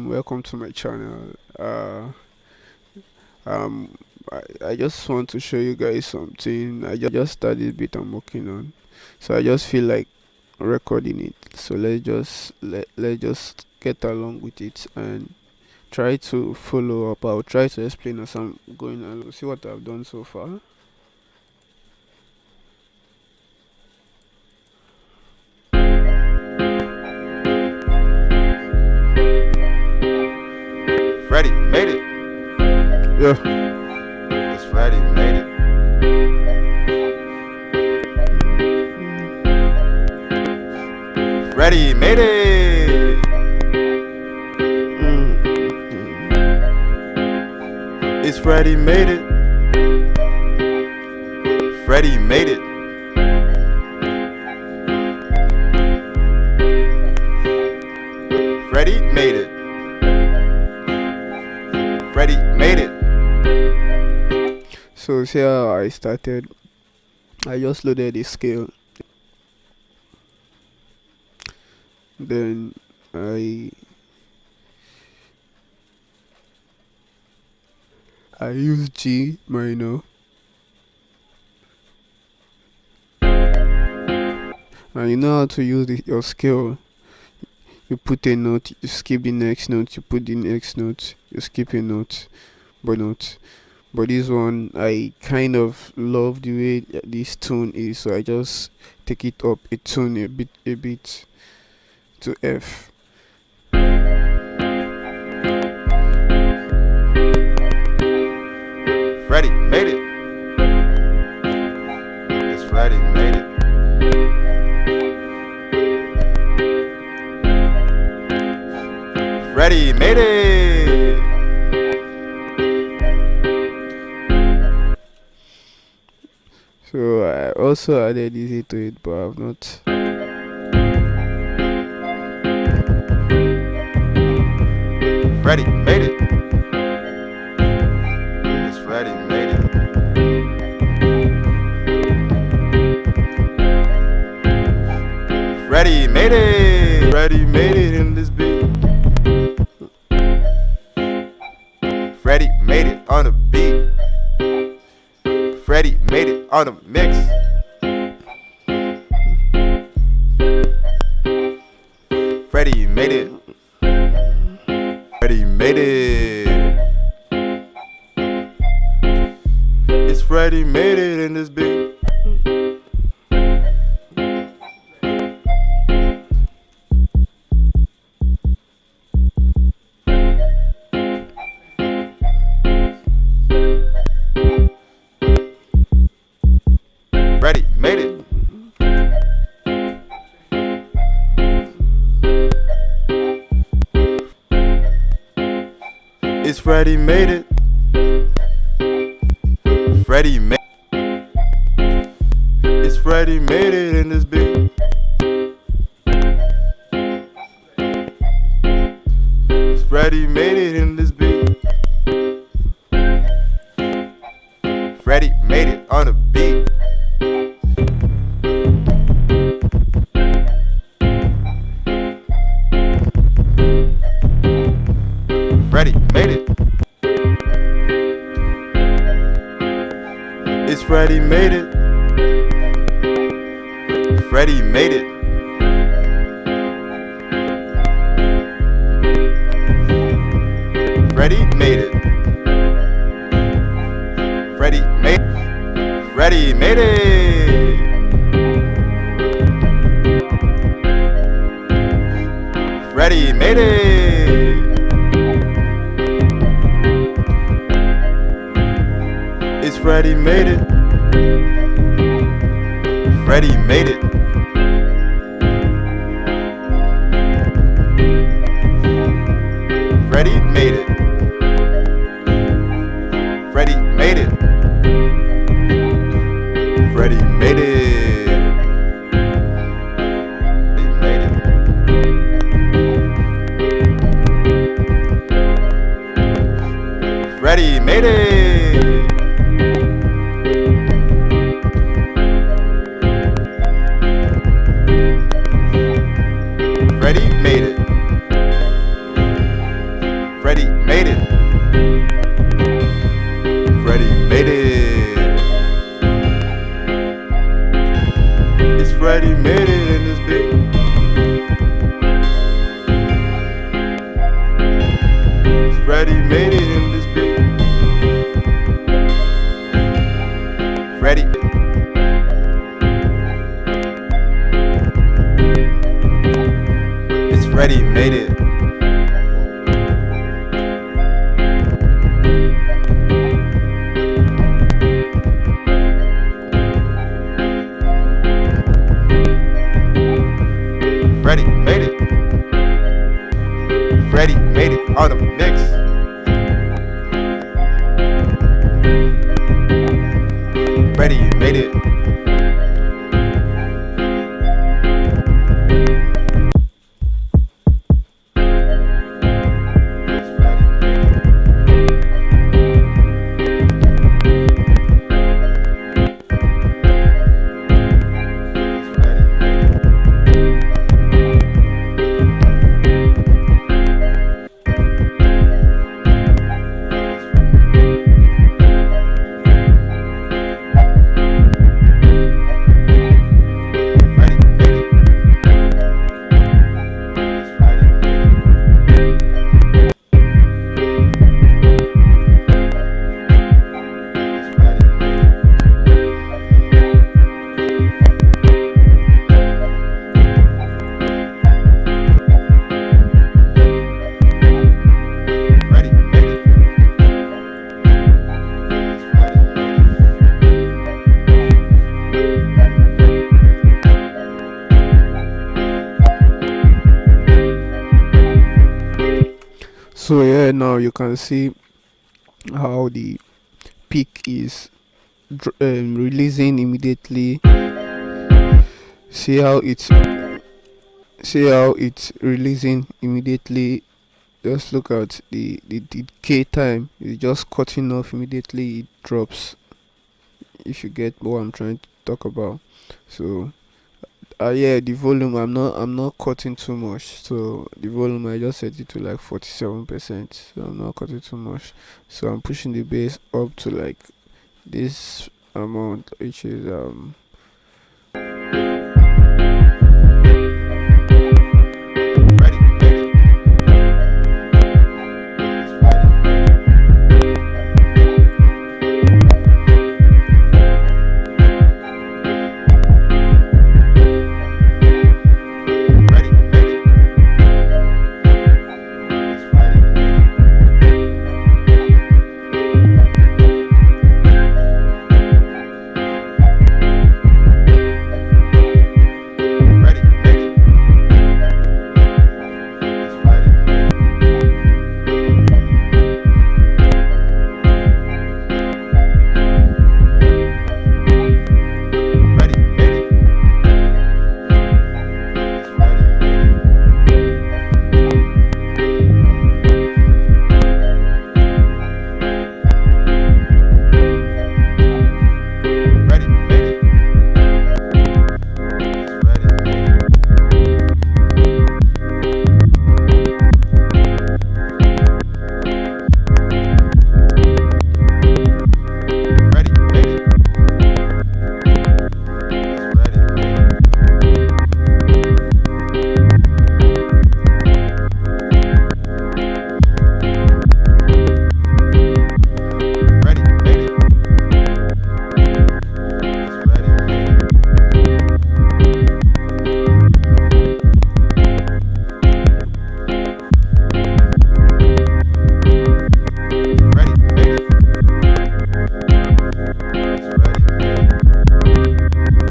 Welcome to my channel. Um, I just want to show you guys something. I just started a bit I'm working on, so I just feel like recording it. So let's just get along with it and try to follow up. I'll try to explain as I'm going along. See what I've done so far. Freddie made it. Yeah. It's Freddie made it. Freddie made it. It's Freddie made it. Freddie made it. Freddie made it. Freddie made it. So see how I started. I just loaded the scale. Then I use G minor. And you know how to use your scale. You put a note, you skip the next note, you put the next note, you skip a note. But this one, I kind of love the way this tune is, so I just take it up a tune a bit to F. Freddie made it. It's Freddie made it. Freddie made it. So I also added easy to it, but I've not. Freddie made it. It's Freddie made it. Freddie made it. Freddie made it in this beat. Freddie made it on the beat. Freddie made it on the mix. Freddie made it. Freddie made it. It's Freddie made it in this beat. Freddie made it. It's Freddie made it. Freddie made it. It's Freddie made it in this beat. It's Freddie made it in this beat. Freddie made it on the beat. Freddie made it. It's Freddie made it. Freddie made it. Freddie made it. Freddie made it. Freddie made it. Freddie made it. It's Freddie made it. Freddie made it. Freddie made it. Freddie made it. Freddie made it. Freddie made it. Freddie made it. Freddie made it. Freddie made it. It's Freddie made it in this beat. It's Freddie made it in this beat. Freddie. It's Freddie made it. Freddie made it. Freddie made it on the mix. Freddie made it. So yeah, now you can see how the peak is releasing immediately. See how it's releasing immediately. Just look at the K time. It's just cutting off immediately. It drops. If you get what I'm trying to talk about. So yeah, the volume, I'm not cutting too much. So the volume, I just set it to like 47%. So I'm not cutting too much. So I'm pushing the bass up to like this amount, which is